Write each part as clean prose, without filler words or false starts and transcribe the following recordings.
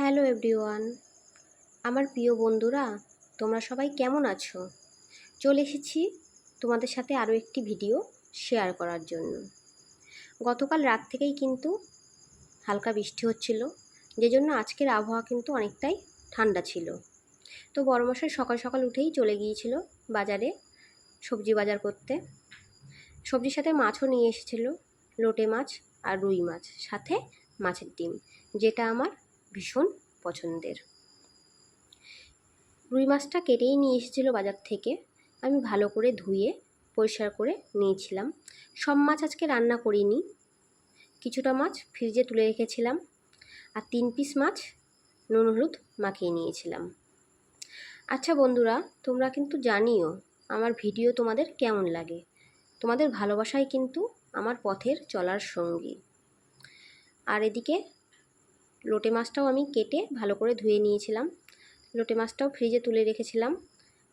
Hello everyone, আমার প্রিয় বন্ধুরা, তোমরা সবাই কেমন আছো? চলে এসেছি তোমাদের সাথে আরও একটি ভিডিও শেয়ার করার জন্য। গতকাল রাত থেকেই কিন্তু হালকা বৃষ্টি হচ্ছিল, যে জন্য আজকের আবহাওয়া কিন্তু অনেকটাই ঠান্ডা ছিল। তো বড়মশাই সকাল সকাল উঠেই চলে গিয়েছিল বাজারে সবজি বাজার করতে। সবজির সাথে মাছও নিয়ে এসেছিল, লোটে মাছ আর রুই মাছ, সাথে মাছের ডিম, যেটা আমার ভীষণ পছন্দের। রুই মাছটা কেটেই নিয়ে এসেছিল বাজার থেকে। আমি ভালো করে ধুয়ে পরিষ্কার করে নিয়েছিলাম। সব মাছ আজকে রান্না করিনি, কিছুটা মাছ ফ্রিজে তুলে রেখেছিলাম, আর 3 পিস মাছ নুন হলুদ মাখিয়ে নিয়েছিলাম। আচ্ছা বন্ধুরা, তোমরা কিন্তু জানিও আমার ভিডিও তোমাদের কেমন লাগে। তোমাদের ভালোবাসাই কিন্তু আমার পথের চলার সঙ্গী। আর এদিকে লোটে মাছটাও আমি কেটে ভালো করে ধুয়ে নিয়েছিলাম। লোটে মাছটাও ফ্রিজে তুলে রেখেছিলাম,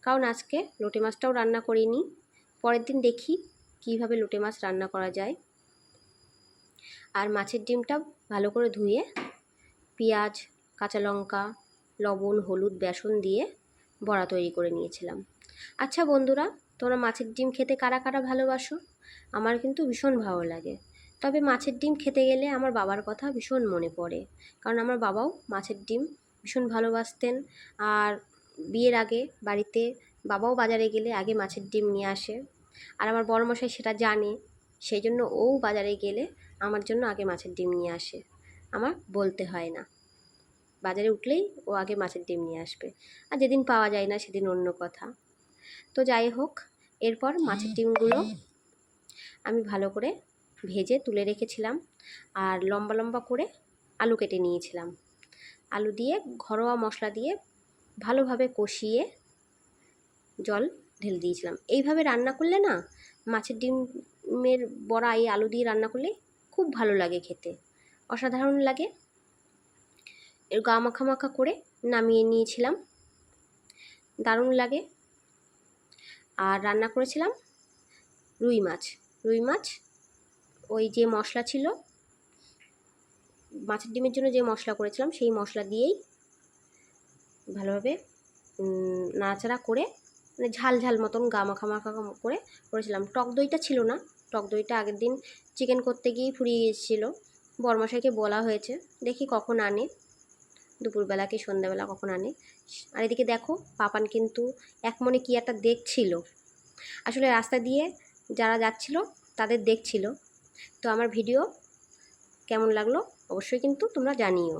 কারণ আজকে লোটে মাছটাও রান্না করিনি। পরের দিন দেখি কিভাবে লোটে মাছ রান্না করা যায়। আর মাছের ডিমটা ভালো করে ধুয়ে পেঁয়াজ, কাঁচা লঙ্কা, লবণ, হলুদ, বেসন দিয়ে বড়া তৈরি করে নিয়েছিলাম। আচ্ছা বন্ধুরা, তোমরা মাছের ডিম খেতে কারা কারা ভালোবাসো? আমার কিন্তু ভীষণ ভালো লাগে। তবে মাছের ডিম খেতে গেলে আমার বাবার কথা ভীষণ মনে পড়ে, কারণ আমার বাবাও মাছের ডিম ভীষণ ভালোবাসতেন। আর বিয়ের আগে বাড়িতে বাবাও বাজারে গেলে আগে মাছের ডিম নিয়ে আসে। আর আমার বড়মশাই সেটা জানে, সেই জন্য ও বাজারে গেলে আমার জন্য আগে মাছের ডিম নিয়ে আসে। আমার বলতে হয় না, বাজারে উঠলেই ও আগে মাছের ডিম নিয়ে আসবে। আর যেদিন পাওয়া যায় না সেদিন অন্য কথা। তো যাই হোক, এরপর মাছের ডিমগুলো আমি ভালো করে ভেজে তুলে রেখেছিলাম, আর লম্বা লম্বা করে আলু কেটে নিয়েছিলাম। আলু দিয়ে ঘরোয়া মশলা দিয়ে ভালোভাবে কষিয়ে জল ঢেলে দিয়েছিলাম। এইভাবে রান্না করলে না, মাছের ডিমের বড়া এই আলু দিয়ে রান্না করলে খুব ভালো লাগে খেতে, অসাধারণ লাগে। এর গা মাখা মাখা করে নামিয়ে নিয়েছিলাম, দারুণ লাগে। আর রান্না করেছিলাম রুই মাছ। রুই মাছ ওই যে মশলা ছিল, মাছের ডিমের জন্য যে মশলা করেছিলাম সেই মশলা দিয়েই ভালোভাবে নাড়াচাড়া করে, মানে ঝাল ঝাল মতন গা মাখা মাখা করে করেছিলাম। টক দইটা ছিল না, টক দইটা আগের দিন চিকেন করতে গিয়েই ফুরিয়ে গিয়েছিলো। বড়মশাইকে বলা হয়েছে, দেখি কখন আনে, দুপুরবেলা কি সন্ধ্যাবেলা কখন আনে। আর এদিকে দেখো, পাপান কিন্তু এক মনে কি একটা দেখছিল, আসলে রাস্তা দিয়ে যারা যাচ্ছিল তাদের দেখছিল। তো আমার ভিডিও কেমন লাগলো অবশ্যই কিন্তু তোমরা জানিও।